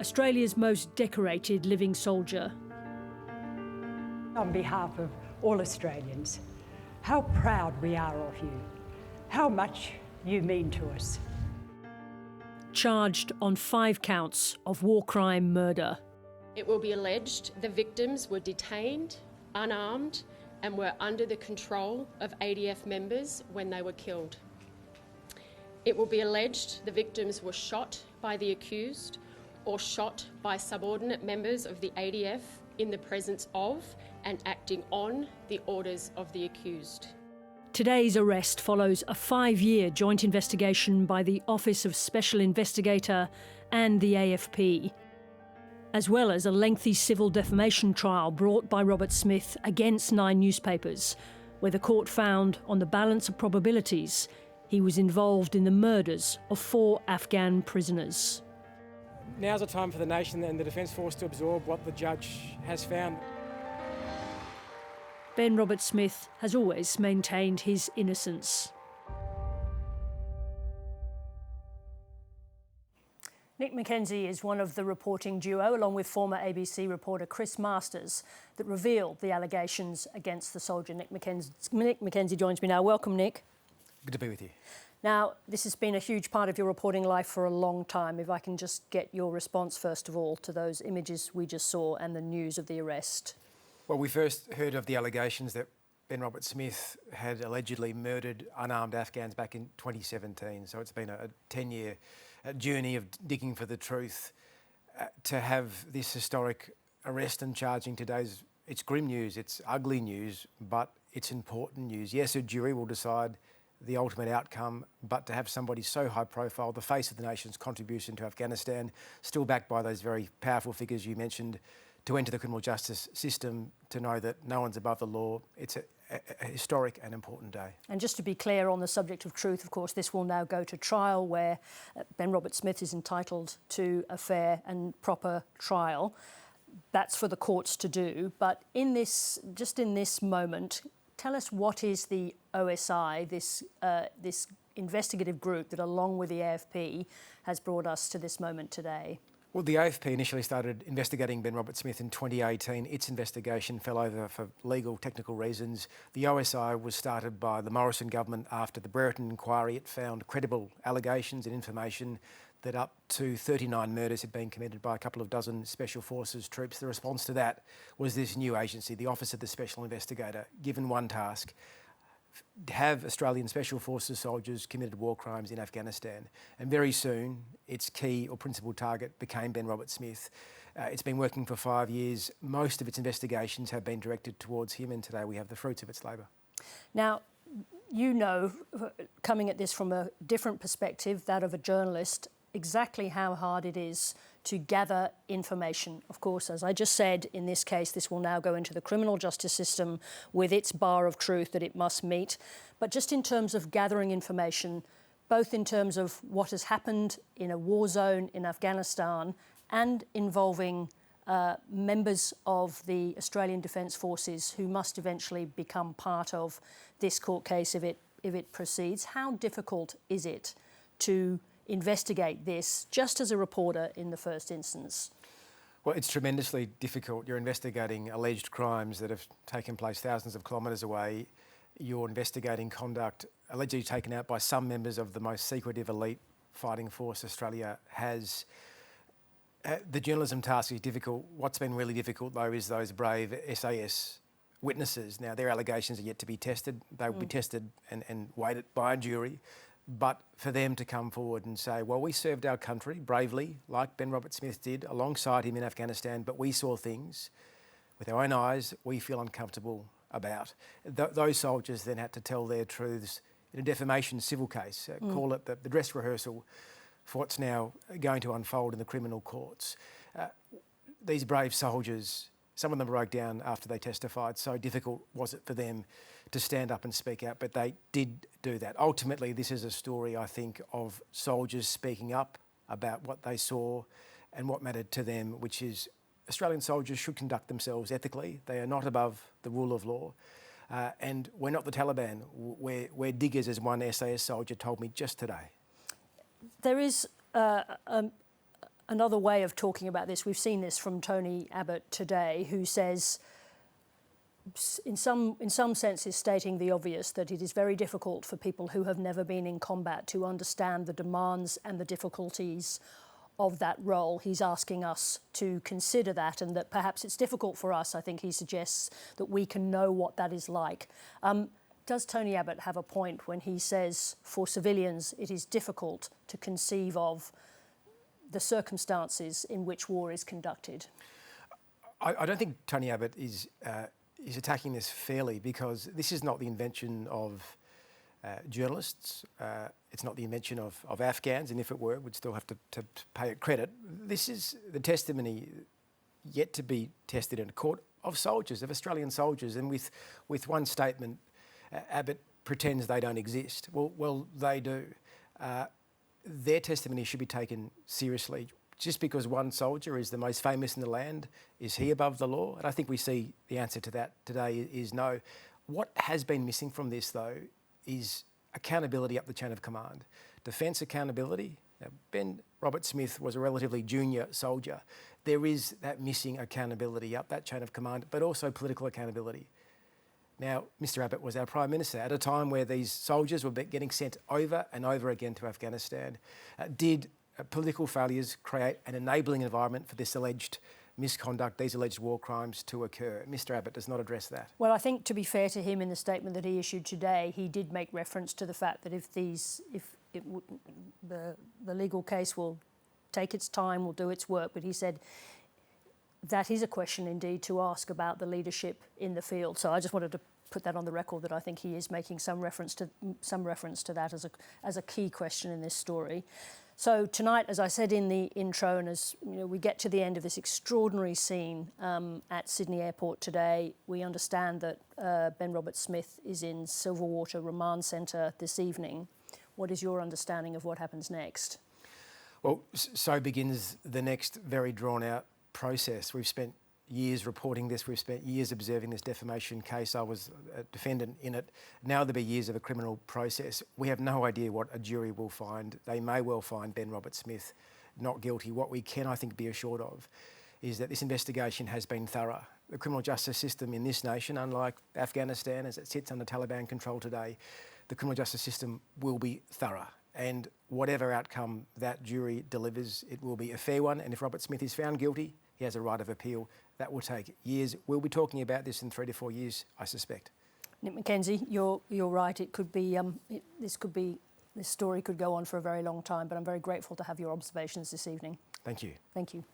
Australia's most decorated living soldier. On behalf of all Australians, how proud we are of you, how much you mean to us. Charged on 5 counts of war crime murder. It will be alleged the victims were detained, unarmed, and were under the control of ADF members when they were killed. It will be alleged the victims were shot by the accused or shot by subordinate members of the ADF in the presence of and acting on the orders of the accused. Today's arrest follows a 5-year joint investigation by the Office of Special Investigator and the AFP, as well as a lengthy civil defamation trial brought by Robert Smith against 9 newspapers, where the court found, on the balance of probabilities, he was involved in the murders of 4 Afghan prisoners. Now's the time for the nation and the Defence Force to absorb what the judge has found. Ben Robert Smith has always maintained his innocence. Nick McKenzie is one of the reporting duo, along with former ABC reporter Chris Masters, that revealed the allegations against the soldier. Nick McKenzie joins me now. Welcome, Nick. Good to be with you. Now, this has been a huge part of your reporting life for a long time. If I can just get your response, first of all, to those images we just saw and the news of the arrest. Well, we first heard of the allegations that Ben Robert Smith had allegedly murdered unarmed Afghans back in 2017. So it's been a 10-year journey of digging for the truth. To have this historic arrest and charging today, it's grim news, it's ugly news, but it's important news. Yes, a jury will decide the ultimate outcome, but to have somebody so high profile, the face of the nation's contribution to Afghanistan, still backed by those very powerful figures you mentioned, to enter the criminal justice system, to know that no one's above the law, it's a historic and important day. And just to be clear on the subject of truth, of course, this will now go to trial where Ben Robert Smith is entitled to a fair and proper trial. That's for the courts to do. But in this moment, tell us, what is the OSI, this investigative group that, along with the AFP, has brought us to this moment today? Well, the AFP initially started investigating Ben Robert Smith in 2018. Its investigation fell over for legal, technical reasons. The OSI was started by the Morrison government after the Brereton inquiry. It found credible allegations and information that up to 39 murders had been committed by a couple of dozen Special Forces troops. The response to that was this new agency, the Office of the Special Investigator, given one task: have Australian Special Forces soldiers committed war crimes in Afghanistan. And very soon, its key or principal target became Ben Robert Smith. It's been working for 5 years. Most of its investigations have been directed towards him, and today we have the fruits of its labour. Now, you know, coming at this from a different perspective, that of a journalist, exactly how hard it is to gather information. Of course, as I just said, in this case, this will now go into the criminal justice system with its bar of truth that it must meet. But just in terms of gathering information, both in terms of what has happened in a war zone in Afghanistan and involving members of the Australian Defence Forces who must eventually become part of this court case if it proceeds, how difficult is it to investigate this just as a reporter in the first instance? Well, it's tremendously difficult. You're investigating alleged crimes that have taken place thousands of kilometres away. You're investigating conduct allegedly taken out by some members of the most secretive elite fighting force Australia has. The journalism task is difficult. What's been really difficult, though, is those brave SAS witnesses. Now, their allegations are yet to be tested. They will be tested and weighted by a jury. But for them to come forward and say, well, we served our country bravely, like Ben Robert Smith did, alongside him in Afghanistan, but we saw things with our own eyes we feel uncomfortable about. Those soldiers then had to tell their truths in a defamation civil case, call it the dress rehearsal for what's now going to unfold in the criminal courts. These brave soldiers, some of them broke down after they testified. So difficult was it for them to stand up and speak out, but they did do that. Ultimately, this is a story, I think, of soldiers speaking up about what they saw and what mattered to them, which is Australian soldiers should conduct themselves ethically. They are not above the rule of law. And we're not the Taliban. We're diggers, as one SAS soldier told me just today. There is a another way of talking about this, we've seen this from Tony Abbott today, who says, in some senses, stating the obvious, that it is very difficult for people who have never been in combat to understand the demands and the difficulties of that role. He's asking us to consider that, and that perhaps it's difficult for us. I think he suggests that we can know what that is like. Does Tony Abbott have a point when he says, for civilians, it is difficult to conceive of the circumstances in which war is conducted? I don't think Tony Abbott is attacking this fairly, because this is not the invention of journalists. It's not the invention of Afghans, and if it were, we'd still have to pay it credit. This is the testimony yet to be tested in a court of soldiers, of Australian soldiers, and with one statement, Abbott pretends they don't exist. Well, they do. Their testimony should be taken seriously. Just because one soldier is the most famous in the land, is he above the law? And I think we see the answer to that today is no. What has been missing from this, though, is accountability up the chain of command. Defence accountability. Now, Ben Roberts-Smith was a relatively junior soldier. There is that missing accountability up that chain of command, but also political accountability. Now, Mr Abbott was our Prime Minister at a time where these soldiers were getting sent over and over again to Afghanistan. Did political failures create an enabling environment for this alleged misconduct, these alleged war crimes to occur? Mr Abbott does not address that. Well, I think, to be fair to him, in the statement that he issued today, he did make reference to the fact that the legal case will take its time, will do its work, but he said that is a question indeed to ask about the leadership in the field. So I just wanted to put that on the record, that I think he is making some reference to that as a key question in this story. So tonight, as I said in the intro, and as you know, we get to the end of this extraordinary scene at Sydney Airport today, we understand that Ben Roberts-Smith is in Silverwater Remand Centre this evening. What is your understanding of what happens next? Well, so begins the next very drawn-out process. We've spent years reporting this, we've spent years observing this defamation case. I was a defendant in it. Now there'll be years of a criminal process. We have no idea what a jury will find. They may well find Ben Roberts-Smith not guilty. What we can, I think, be assured of is that this investigation has been thorough. The criminal justice system in this nation, unlike Afghanistan as it sits under Taliban control today, the criminal justice system will be thorough. And whatever outcome that jury delivers, it will be a fair one. And if Roberts-Smith is found guilty, he has a right of appeal. That will take years. We'll be talking about this in 3 to 4 years, I suspect. Nick McKenzie, you're right. It could be this story could go on for a very long time. But I'm very grateful to have your observations this evening. Thank you. Thank you.